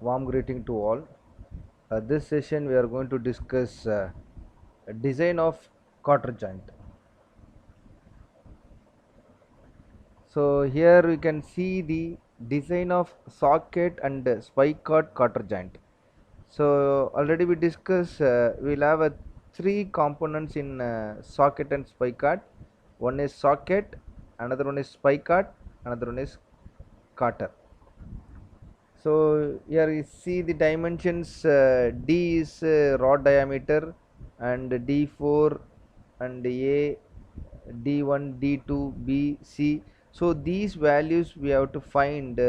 Warm greeting to all. This session we are going to discuss design of quarter joint. So here we can see the design of socket and spike quarter joint. So already we discussed we'll have three components in socket and spike cord. One is socket, another one is spike cord, another one is quarter. So here you see the dimensions. D is rod diameter and D4 and A, D1, D2, B, C. So these values we have to find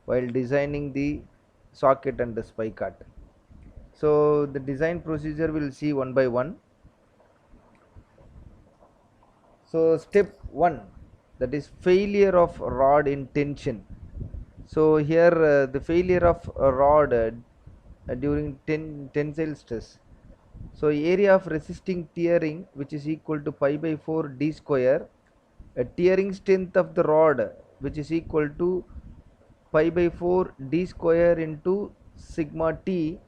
while designing the socket and the spike cord. So the design procedure we'll see one by one. So step 1, that is failure of rod in tension. So here the failure of a rod during tensile stress. So area of resisting tearing, which is equal to pi by 4 d square, a tearing strength of the rod, which is equal to pi by 4 d square into sigma t.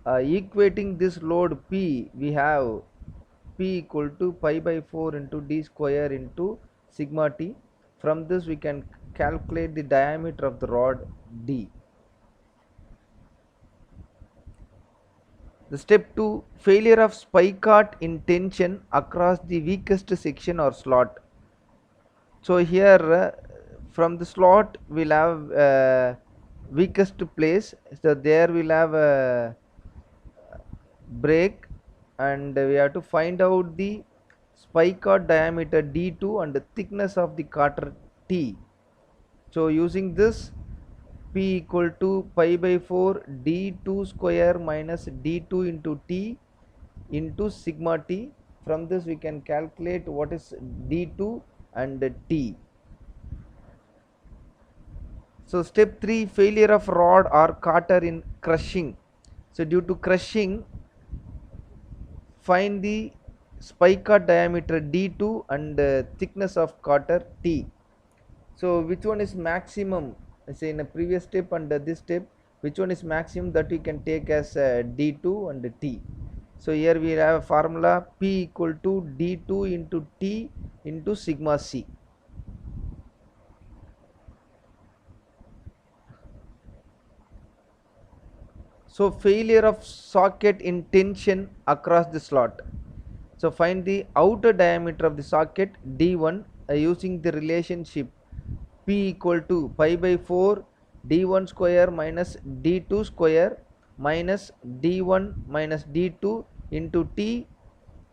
Equating this load P, we have P equal to pi by 4 into d square into sigma t. From this we can calculate the diameter of the rod D. The step 2, failure of spike cord in tension across the weakest section or slot. So here from the slot we'll have weakest place. So there we'll have a break, and we have to find out the spike cord diameter D2 and the thickness of the quarter T. So using this, P equal to pi by 4 D2 square minus D2 into T into sigma T. From this we can calculate what is D2 and T. So step 3, failure of rod or quarter in crushing. So due to crushing, find the spike cord diameter D2 and thickness of quarter T. So which one is maximum? Say in a previous step and this step, which one is maximum, that we can take as D2 and T. So here we have a formula P equal to D2 into T into sigma C. So failure of socket in tension across the slot. So find the outer diameter of the socket D1 using the relationship P equal to pi by 4 D1 square minus D2 square minus D1 minus D2 into T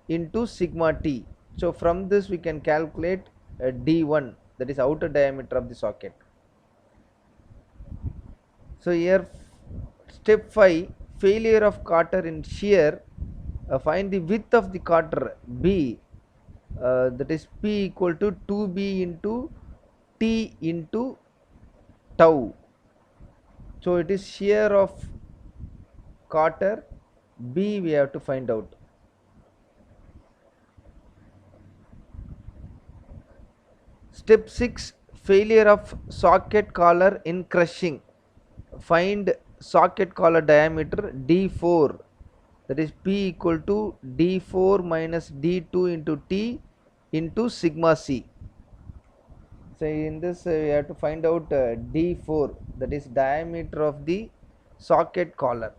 into sigma T. So from this we can calculate D1, that is outer diameter of the socket. So here step 5, failure of quarter in shear. Find the width of the quarter B, that is P equal to 2B into T into tau. So it is shear of quarter B we have to find out. Step 6, failure of socket collar in crushing. Find socket collar diameter D4, that is P equal to D4 minus D2 into T into sigma C. So in this we have to find out D4, that is diameter of the socket collar.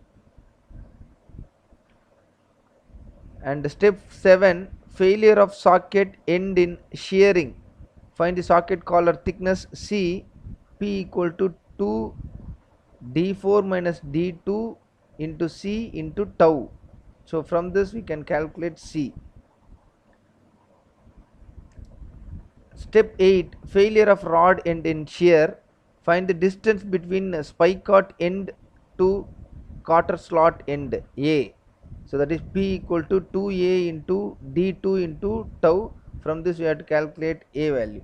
And step 7, failure of socket end in shearing. Find the socket collar thickness C, P equal to 2 D4 minus D2 into C into tau. So from this we can calculate C. Step 8, failure of rod end in shear. Find the distance between spike cord end to quarter slot end A. So that is P equal to 2A into D2 into tau. From this we have to calculate A value.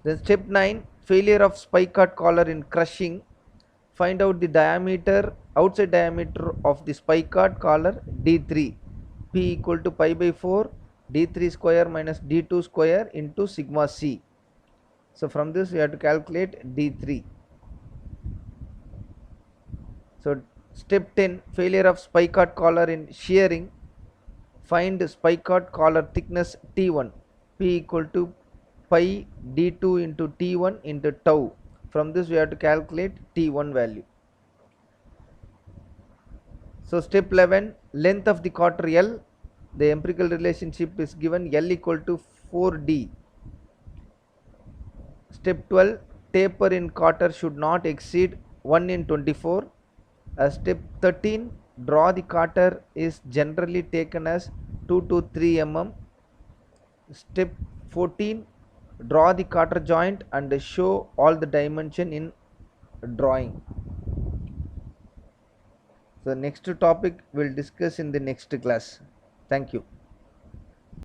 Then step 9, failure of spike cord collar in crushing. Find out the diameter, outside diameter of the spike cord collar D3. P equal to pi by 4 D3 square minus D2 square into sigma C. So from this we have to calculate D3. So step 10, failure of spicot collar in shearing. Find spicot collar thickness T1, P equal to pi d2 into T1 into tau. From this we have to calculate T1 value. So step 11, length of the cotter L. The empirical relationship is given L equal to 4D. Step 12, taper in cotter should not exceed 1 in 24. Step 13, draw the cotter is generally taken as 2 to 3 mm. Step 14, draw the cotter joint and show all the dimension in drawing. So next topic we'll discuss in the next class. Thank you.